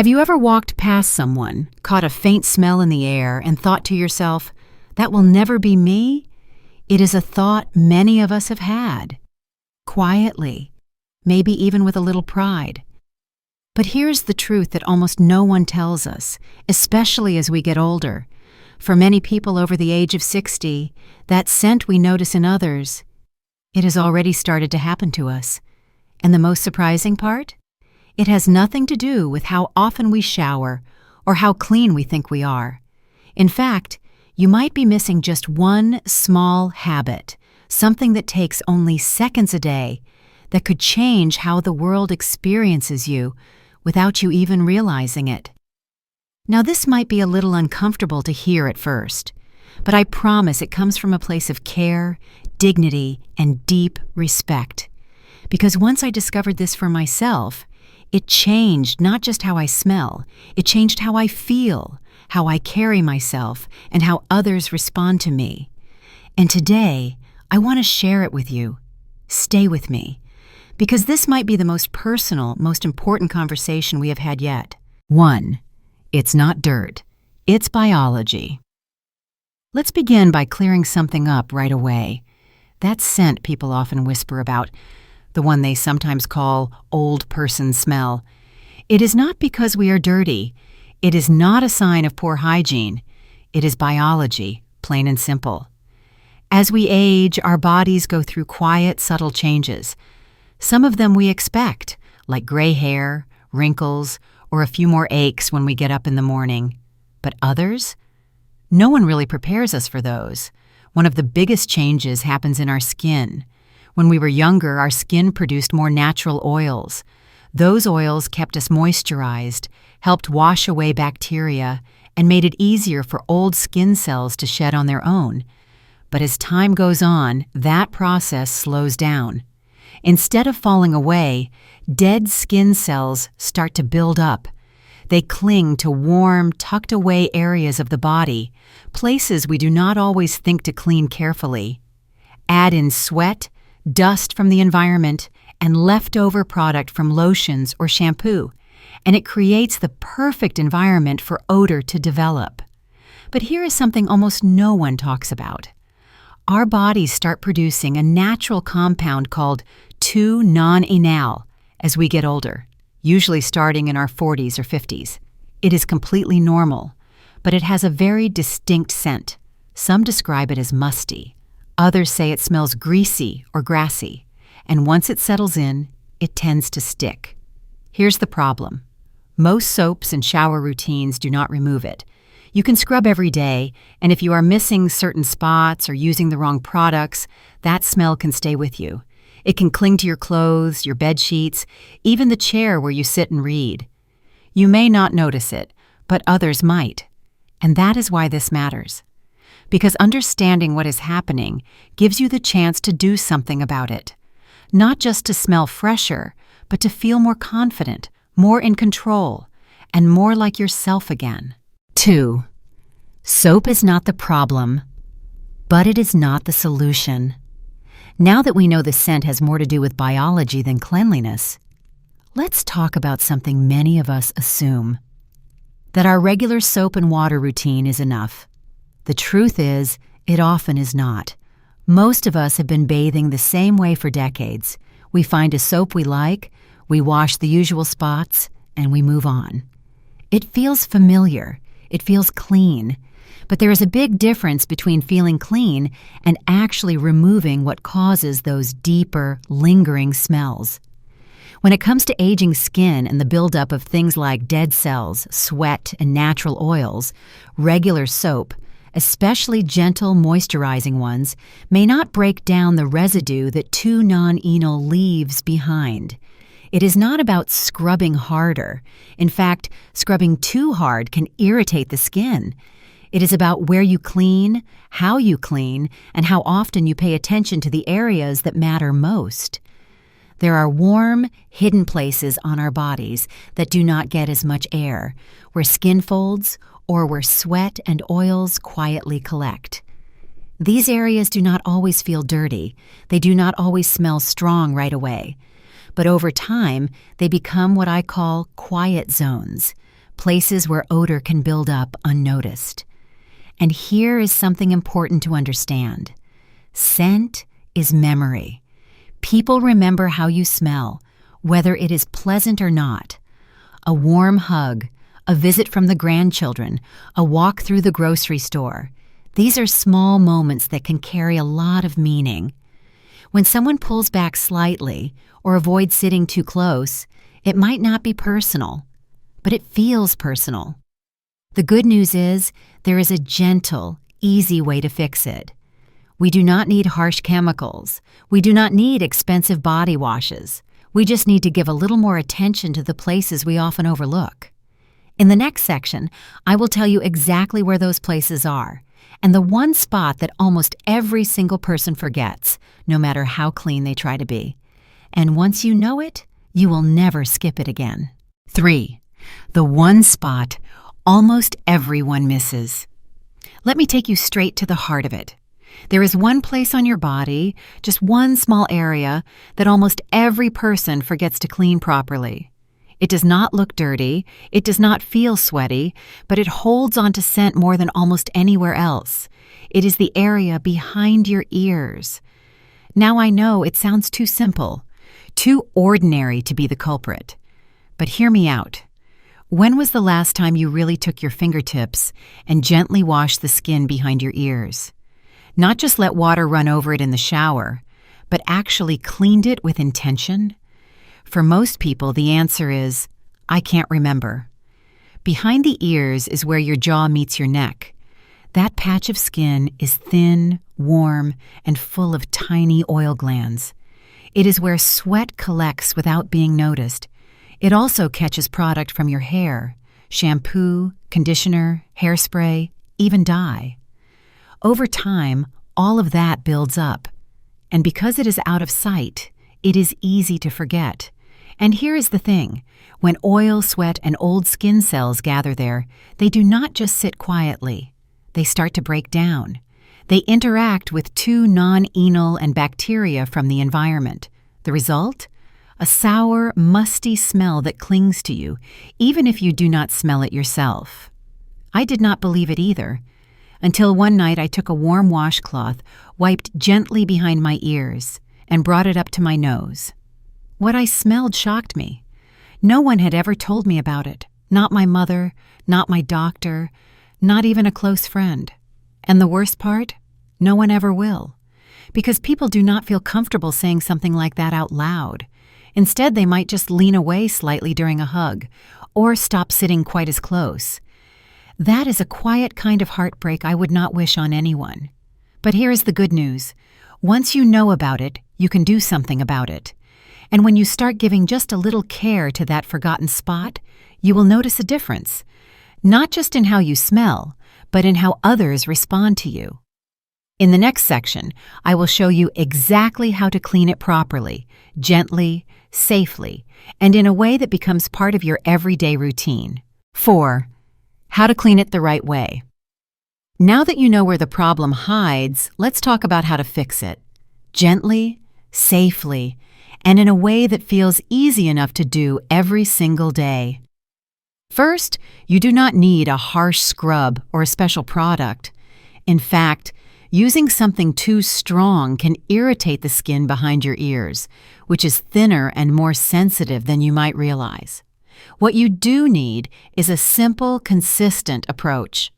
Have you ever walked past someone, caught a faint smell in the air, and thought to yourself, "That will never be me"? It is a thought many of us have had. Quietly, maybe even with a little pride. But here's the truth that almost no one tells us, especially as we get older. For many people over the age of 60, that scent we notice in others, it has already started to happen to us. And the most surprising part? It has nothing to do with how often we shower or how clean we think we are. In fact, you might be missing just one small habit, something that takes only seconds a day, that could change how the world experiences you without you even realizing it. Now, this might be a little uncomfortable to hear at first, but I promise it comes from a place of care, dignity, and deep respect. Because once I discovered this for myself, it changed not just how I smell, it changed how I feel, how I carry myself, and how others respond to me. And today, I want to share it with you. Stay with me, because this might be the most personal, most important conversation we have had yet. 1. It's not dirt. It's biology. Let's begin by clearing something up right away. That scent people often whisper about, the one they sometimes call old person smell. It is not because we are dirty. It is not a sign of poor hygiene. It is biology, plain and simple. As we age, our bodies go through quiet, subtle changes. Some of them we expect, like gray hair, wrinkles, or a few more aches when we get up in the morning. But others? No one really prepares us for those. One of the biggest changes happens in our skin. When we were younger, our skin produced more natural oils. Those oils kept us moisturized, helped wash away bacteria, and made it easier for old skin cells to shed on their own. But as time goes on, that process slows down. Instead of falling away, dead skin cells start to build up. They cling to warm, tucked-away areas of the body, places we do not always think to clean carefully. Add in sweat, dust from the environment, and leftover product from lotions or shampoo, and it creates the perfect environment for odor to develop. But here is something almost no one talks about. Our bodies start producing a natural compound called 2-non-enal as we get older, usually starting in our 40s or 50s. It is completely normal, but it has a very distinct scent. Some describe it as musty. Others say it smells greasy or grassy, and once it settles in, it tends to stick. Here's the problem. Most soaps and shower routines do not remove it. You can scrub every day, and if you are missing certain spots or using the wrong products, that smell can stay with you. It can cling to your clothes, your bed sheets, even the chair where you sit and read. You may not notice it, but others might. And that is why this matters. Because understanding what is happening gives you the chance to do something about it. Not just to smell fresher, but to feel more confident, more in control, and more like yourself again. 2. Soap is not the problem, but it is not the solution. Now that we know the scent has more to do with biology than cleanliness, let's talk about something many of us assume: that our regular soap and water routine is enough. The truth is, it often is not. Most of us have been bathing the same way for decades. We find a soap we like, we wash the usual spots, and we move on. It feels familiar. It feels clean. But there is a big difference between feeling clean and actually removing what causes those deeper, lingering smells. When it comes to aging skin and the buildup of things like dead cells, sweat, and natural oils, regular soap, especially gentle moisturizing ones, may not break down the residue that 2-non-enal leaves behind. It is not about scrubbing harder. In fact, scrubbing too hard can irritate the skin. It is about where you clean, how you clean, and how often you pay attention to the areas that matter most. There are warm, hidden places on our bodies that do not get as much air, where skin folds or where sweat and oils quietly collect. These areas do not always feel dirty. They do not always smell strong right away. but over time, they become what I call quiet zones, places where odor can build up unnoticed. And here is something important to understand. Scent is memory. People remember how you smell, whether it is pleasant or not. A warm hug, a visit from the grandchildren, a walk through the grocery store. These are small moments that can carry a lot of meaning. When someone pulls back slightly or avoids sitting too close, it might not be personal, but it feels personal. The good news is there is a gentle, easy way to fix it. We do not need harsh chemicals. We do not need expensive body washes. We just need to give a little more attention to the places we often overlook. In the next section, I will tell you exactly where those places are, and the one spot that almost every single person forgets, no matter how clean they try to be. And once you know it, you will never skip it again. 3. The one spot almost everyone misses. Let me take you straight to the heart of it. There is one place on your body, just one small area, that almost every person forgets to clean properly. It does not look dirty, it does not feel sweaty, but it holds onto scent more than almost anywhere else. It is the area behind your ears. Now I know it sounds too simple, too ordinary to be the culprit. But hear me out. When was the last time you really took your fingertips and gently washed the skin behind your ears? Not just let water run over it in the shower, but actually cleaned it with intention? For most people, the answer is, I can't remember. Behind the ears is where your jaw meets your neck. That patch of skin is thin, warm, and full of tiny oil glands. It is where sweat collects without being noticed. It also catches product from your hair, shampoo, conditioner, hairspray, even dye. Over time, all of that builds up. And because it is out of sight, it is easy to forget. And here is the thing. When oil, sweat, and old skin cells gather there, they do not just sit quietly. They start to break down. They interact with two non-enol and bacteria from the environment. The result? A sour, musty smell that clings to you, even if you do not smell it yourself. I did not believe it either, until one night I took a warm washcloth, wiped gently behind my ears, and brought it up to my nose. What I smelled shocked me. No one had ever told me about it. Not my mother, not my doctor, not even a close friend. And the worst part? No one ever will. Because people do not feel comfortable saying something like that out loud. Instead, they might just lean away slightly during a hug, or stop sitting quite as close. That is a quiet kind of heartbreak I would not wish on anyone. But here is the good news. Once you know about it, you can do something about it. And when you start giving just a little care to that forgotten spot, you will notice a difference. Not just in how you smell, but in how others respond to you. In the next section, I will show you exactly how to clean it properly, gently, safely, and in a way that becomes part of your everyday routine. 4. How to clean it the right way. Now that you know where the problem hides, let's talk about how to fix it. Gently, safely, and in a way that feels easy enough to do every single day. First, you do not need a harsh scrub or a special product. In fact, using something too strong can irritate the skin behind your ears, which is thinner and more sensitive than you might realize. What you do need is a simple, consistent approach.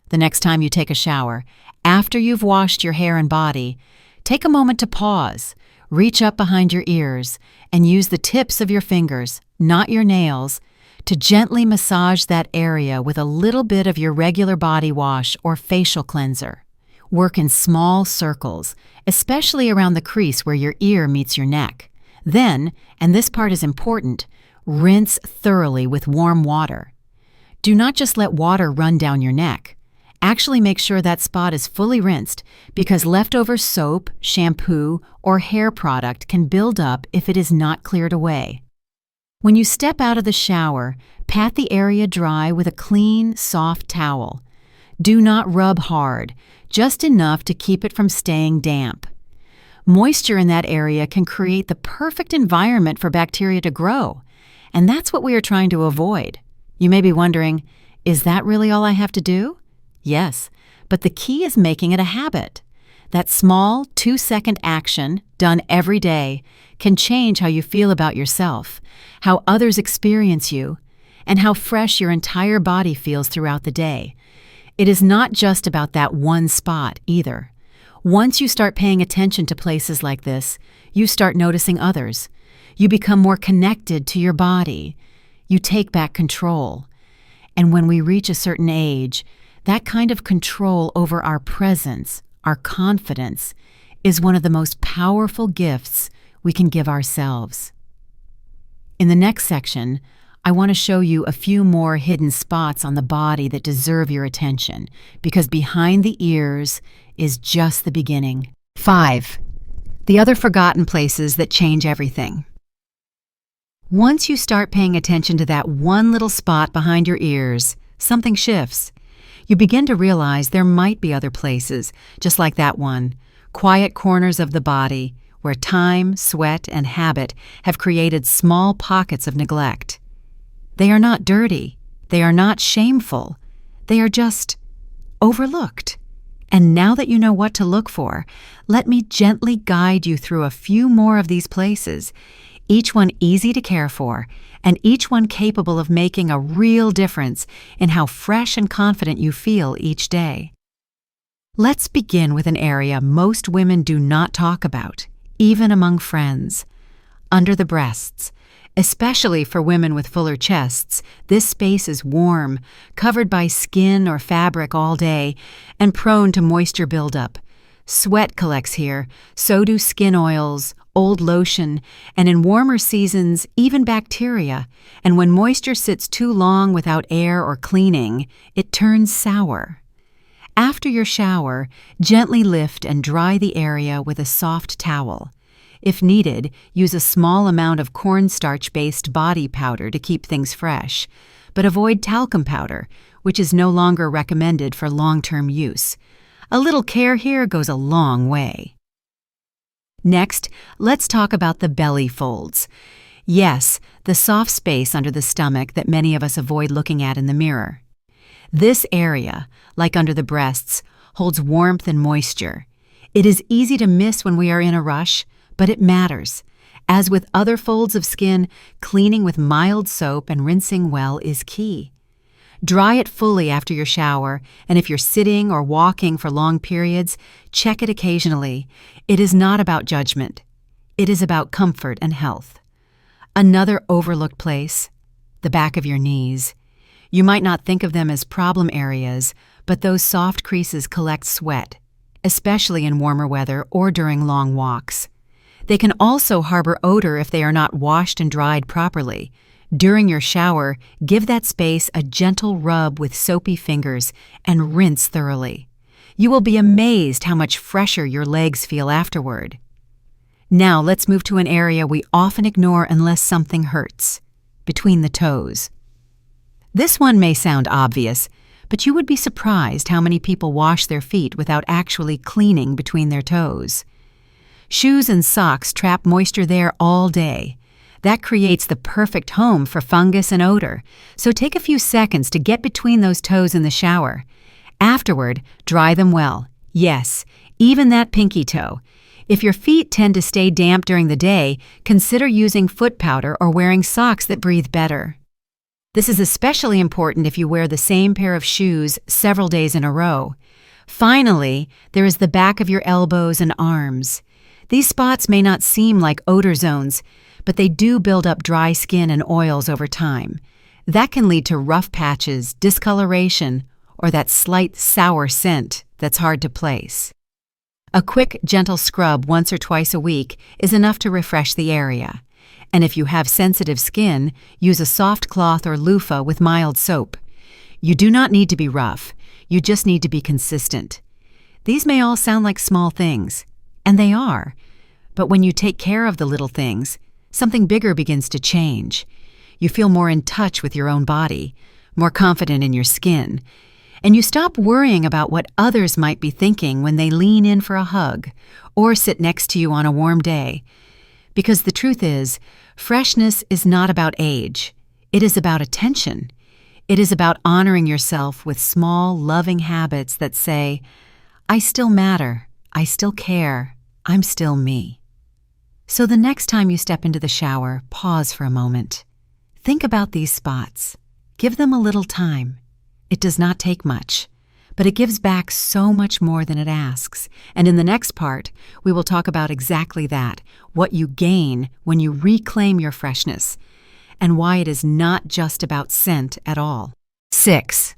The next time you take a shower, after you've washed your hair and body, take a moment to pause, reach up behind your ears, and use the tips of your fingers, not your nails, to gently massage that area with a little bit of your regular body wash or facial cleanser. Work in small circles, especially around the crease where your ear meets your neck. Then, and this part is important, rinse thoroughly with warm water. Do not just let water run down your neck. Actually make sure that spot is fully rinsed because leftover soap, shampoo, or hair product can build up if it is not cleared away. When you step out of the shower, pat the area dry with a clean, soft towel. Do not rub hard, just enough to keep it from staying damp. Moisture in that area can create the perfect environment for bacteria to grow, and that's what we are trying to avoid. You may be wondering, is that really all I have to do? Yes, but the key is making it a habit. That small 2-second action, done every day, can change how you feel about yourself, how others experience you, and how fresh your entire body feels throughout the day. It is not just about that one spot either. Once you start paying attention to places like this, you start noticing others. You become more connected to your body. You take back control. And when we reach a certain age, that kind of control over our presence, our confidence, is one of the most powerful gifts we can give ourselves. In the next section, I want to show you a few more hidden spots on the body that deserve your attention, because behind the ears is just the beginning. 5. The other forgotten places that change everything. Once you start paying attention to that one little spot behind your ears, something shifts. You begin to realize there might be other places, just like that one, quiet corners of the body where time, sweat, and habit have created small pockets of neglect. They are not dirty. They are not shameful. They are just overlooked. And now that you know what to look for, let me gently guide you through a few more of these places, each one easy to care for, and each one capable of making a real difference in how fresh and confident you feel each day. Let's begin with an area most women do not talk about, even among friends. Under the breasts. Especially for women with fuller chests, this space is warm, covered by skin or fabric all day, and prone to moisture buildup. Sweat collects here, so do skin oils, old lotion, and in warmer seasons, even bacteria. And when moisture sits too long without air or cleaning, it turns sour. After your shower, gently lift and dry the area with a soft towel. If needed, use a small amount of cornstarch-based body powder to keep things fresh, but avoid talcum powder, which is no longer recommended for long-term use. A little care here goes a long way. Next, let's talk about the belly folds. Yes, the soft space under the stomach that many of us avoid looking at in the mirror. This area, like under the breasts, holds warmth and moisture. It is easy to miss when we are in a rush, but it matters. As with other folds of skin, cleaning with mild soap and rinsing well is key. Dry it fully after your shower, and if you're sitting or walking for long periods, check it occasionally. It is not about judgment. It is about comfort and health. Another overlooked place, the back of your knees. You might not think of them as problem areas, but those soft creases collect sweat, especially in warmer weather or during long walks. They can also harbor odor if they are not washed and dried properly. During your shower, give that space a gentle rub with soapy fingers and rinse thoroughly. You will be amazed how much fresher your legs feel afterward. Now let's move to an area we often ignore unless something hurts, between the toes. This one may sound obvious, but you would be surprised how many people wash their feet without actually cleaning between their toes. Shoes and socks trap moisture there all day. That creates the perfect home for fungus and odor, so take a few seconds to get between those toes in the shower. Afterward, dry them well. Yes, even that pinky toe. If your feet tend to stay damp during the day, consider using foot powder or wearing socks that breathe better. This is especially important if you wear the same pair of shoes several days in a row. Finally, there is the back of your elbows and arms. These spots may not seem like odor zones, but they do build up dry skin and oils over time. That can lead to rough patches, discoloration, or that slight sour scent that's hard to place. A quick, gentle scrub once or twice a week is enough to refresh the area. And if you have sensitive skin, use a soft cloth or loofah with mild soap. You do not need to be rough. You just need to be consistent. These may all sound like small things, and they are. But when you take care of the little things, something bigger begins to change. You feel more in touch with your own body, more confident in your skin, And you stop worrying about what others might be thinking when they lean in for a hug or sit next to you on a warm day. Because the truth is, freshness is not about age. It is about attention. It is about honoring yourself with small, loving habits that say, I still matter, I still care, I'm still me. So the next time you step into the shower, pause for a moment. Think about these spots. Give them a little time. It does not take much, but it gives back so much more than it asks. And in the next part, we will talk about exactly that, what you gain when you reclaim your freshness, and why it is not just about scent at all. 6.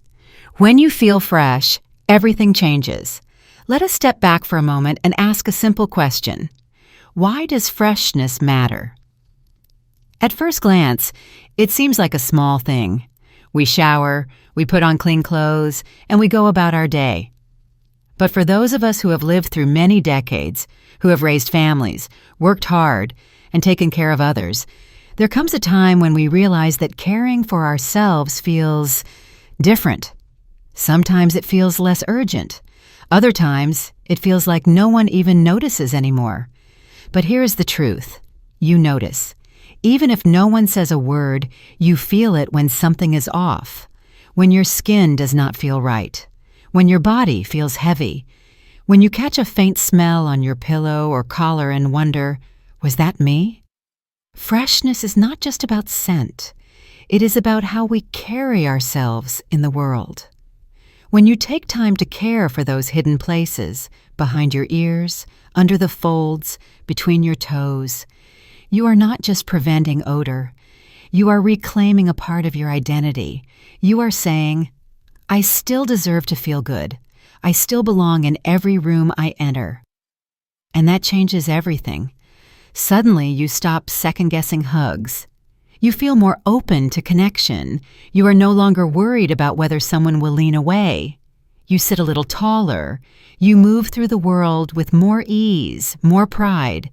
When you feel fresh, everything changes. Let us step back for a moment and ask a simple question. Why does freshness matter? At first glance, it seems like a small thing. We shower, we put on clean clothes, and we go about our day. But for those of us who have lived through many decades, who have raised families, worked hard, and taken care of others, there comes a time when we realize that caring for ourselves feels different. Sometimes it feels less urgent. Other times, it feels like no one even notices anymore. But here is the truth. You notice. Even if no one says a word, you feel it when something is off, when your skin does not feel right, when your body feels heavy, when you catch a faint smell on your pillow or collar and wonder, was that me? Freshness is not just about scent. It is about how we carry ourselves in the world. When you take time to care for those hidden places, behind your ears, under the folds, between your toes, you are not just preventing odor. You are reclaiming a part of your identity. You are saying, I still deserve to feel good. I still belong in every room I enter. And that changes everything. Suddenly, you stop second-guessing hugs. You feel more open to connection. You are no longer worried about whether someone will lean away. You sit a little taller. You move through the world with more ease, more pride.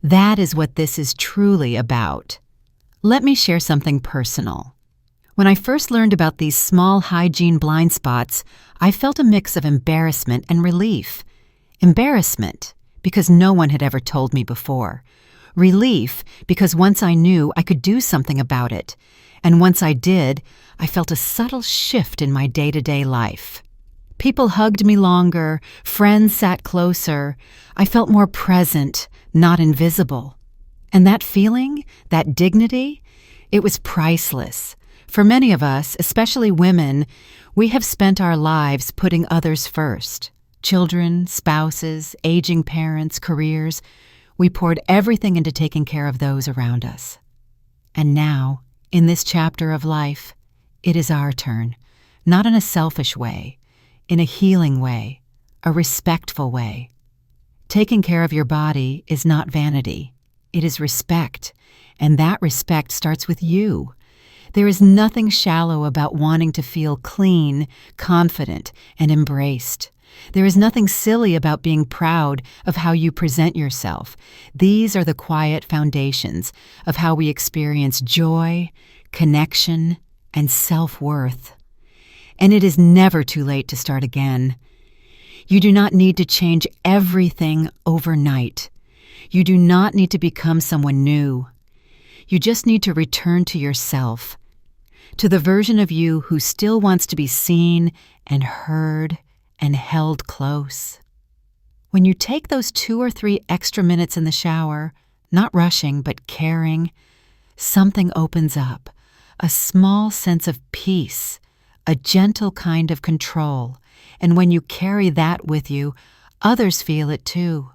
That is what this is truly about. Let me share something personal. When I first learned about these small hygiene blind spots, I felt a mix of embarrassment and relief. Embarrassment, because no one had ever told me before. Relief, because once I knew, I could do something about it. And once I did, I felt a subtle shift in my day-to-day life. People hugged me longer, friends sat closer. I felt more present, not invisible. And that feeling, that dignity, it was priceless. For many of us, especially women, we have spent our lives putting others first. Children, spouses, aging parents, careers. We poured everything into taking care of those around us. And now, in this chapter of life, it is our turn, not in a selfish way, in a healing way, a respectful way. Taking care of your body is not vanity. It is respect, and that respect starts with you. There is nothing shallow about wanting to feel clean, confident, and embraced. There is nothing silly about being proud of how you present yourself. These are the quiet foundations of how we experience joy, connection, and self-worth. And it is never too late to start again. You do not need to change everything overnight. You do not need to become someone new. You just need to return to yourself, to the version of you who still wants to be seen and heard and held close. When you take those 2 or 3 extra minutes in the shower, not rushing but caring, something opens up, a small sense of peace, a gentle kind of control. And when you carry that with you, others feel it too.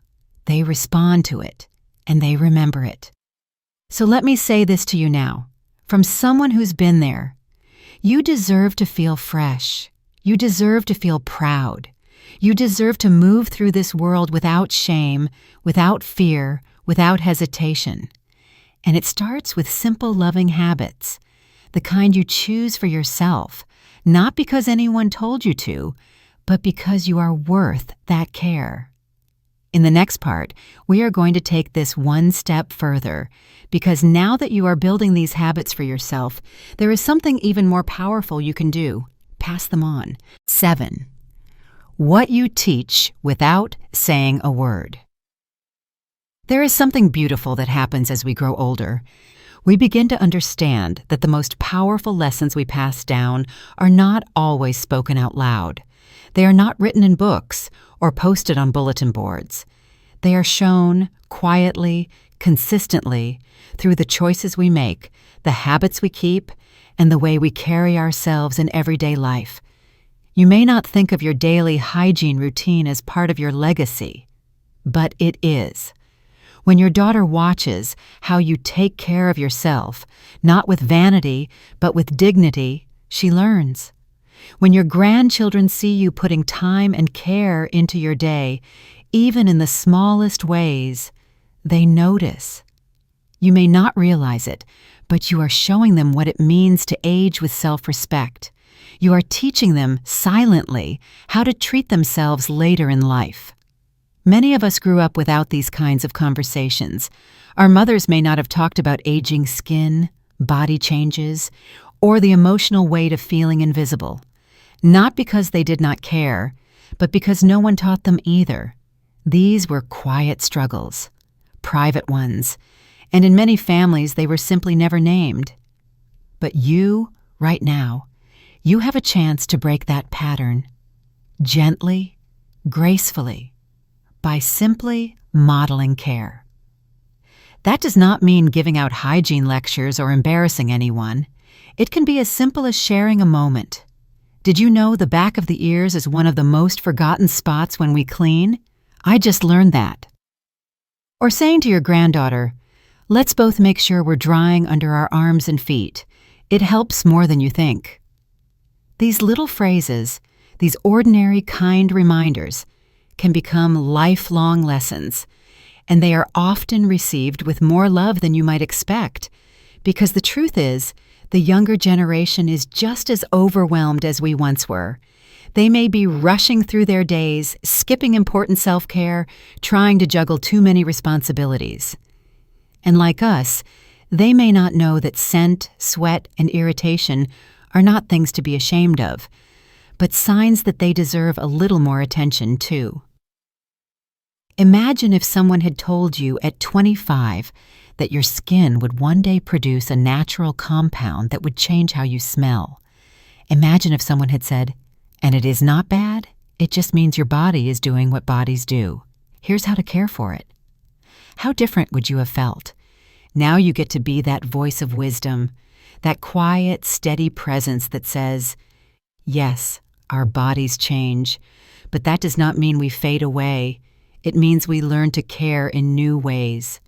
They respond to it, and they remember it. So let me say this to you now, from someone who's been there. You deserve to feel fresh. You deserve to feel proud. You deserve to move through this world without shame, without fear, without hesitation. And it starts with simple, loving habits, the kind you choose for yourself, not because anyone told you to, but because you are worth that care. In the next part, we are going to take this one step further, because now that you are building these habits for yourself, there is something even more powerful you can do. pass them on. 7. What you teach without saying a word. There is something beautiful that happens as we grow older. We begin to understand that the most powerful lessons we pass down are not always spoken out loud. They are not written in books or posted on bulletin boards. They are shown quietly, consistently, through the choices we make, the habits we keep, and the way we carry ourselves in everyday life. You may not think of your daily hygiene routine as part of your legacy, but it is. When your daughter watches how you take care of yourself, not with vanity, but with dignity, she learns. When your grandchildren see you putting time and care into your day, even in the smallest ways, they notice. You may not realize it, but you are showing them what it means to age with self-respect. You are teaching them silently how to treat themselves later in life. Many of us grew up without these kinds of conversations. Our mothers may not have talked about aging skin, body changes, or the emotional weight of feeling invisible. Not because they did not care, but because no one taught them either. These were quiet struggles, private ones, and in many families they were simply never named. But you, right now, you have a chance to break that pattern, gently, gracefully, by simply modeling care. That does not mean giving out hygiene lectures or embarrassing anyone. It can be as simple as sharing a moment. Did you know the back of the ears is one of the most forgotten spots when we clean? I just learned that. Or saying to your granddaughter, let's both make sure we're drying under our arms and feet. It helps more than you think. These little phrases, these ordinary kind reminders, can become lifelong lessons, and they are often received with more love than you might expect, because the truth is, the younger generation is just as overwhelmed as we once were. They may be rushing through their days, skipping important self-care, trying to juggle too many responsibilities. And like us, they may not know that scent, sweat, and irritation are not things to be ashamed of, but signs that they deserve a little more attention too. Imagine if someone had told you at 25 that your skin would one day produce a natural compound that would change how you smell. Imagine if someone had said, and it is not bad, it just means your body is doing what bodies do. Here's how to care for it. How different would you have felt? Now you get to be that voice of wisdom, that quiet, steady presence that says, yes, our bodies change, but that does not mean we fade away. It means we learn to care in new ways.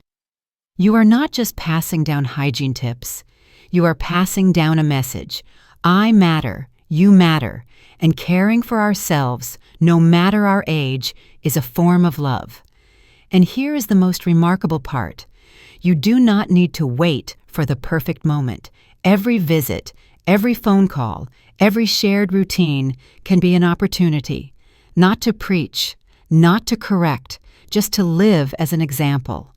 You are not just passing down hygiene tips. You are passing down a message. I matter, you matter, and caring for ourselves, no matter our age, is a form of love. And here is the most remarkable part. You do not need to wait for the perfect moment. Every visit, every phone call, every shared routine can be an opportunity, not to preach, not to correct, just to live as an example.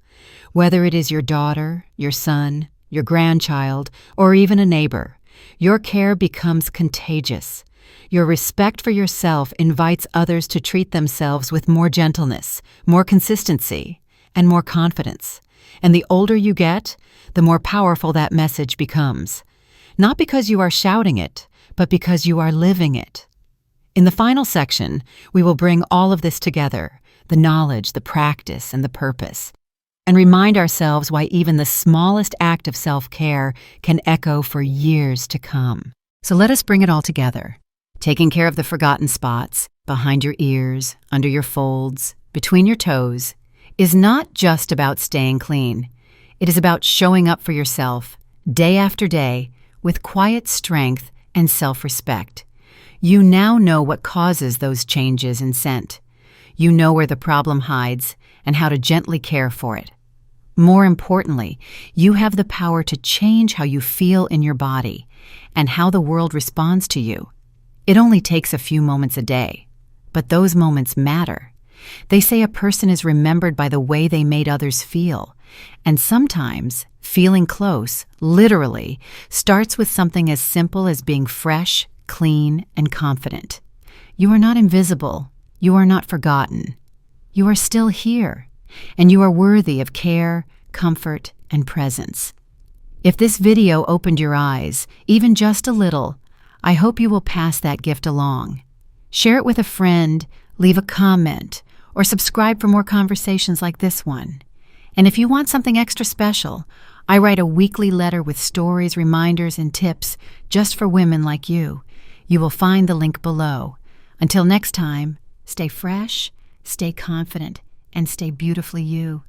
Whether it is your daughter, your son, your grandchild, or even a neighbor, your care becomes contagious. Your respect for yourself invites others to treat themselves with more gentleness, more consistency, and more confidence. And the older you get, the more powerful that message becomes. Not because you are shouting it, but because you are living it. In the final section, we will bring all of this together, the knowledge, the practice, and the purpose, and remind ourselves why even the smallest act of self-care can echo for years to come. So let us bring it all together. Taking care of the forgotten spots, behind your ears, under your folds, between your toes, is not just about staying clean. It is about showing up for yourself, day after day, with quiet strength and self-respect. You now know what causes those changes in scent. You know where the problem hides and how to gently care for it. More importantly, you have the power to change how you feel in your body and how the world responds to you. It only takes a few moments a day, but those moments matter. They say a person is remembered by the way they made others feel, and sometimes feeling close, literally, starts with something as simple as being fresh, clean, and confident. You are not invisible. You are not forgotten. You are still here, and you are worthy of care, comfort, and presence. If this video opened your eyes, even just a little, I hope you will pass that gift along. Share it with a friend, leave a comment, or subscribe for more conversations like this one. And if you want something extra special, I write a weekly letter with stories, reminders, and tips just for women like you. You will find the link below. Until next time, stay fresh, stay confident, and stay beautifully you.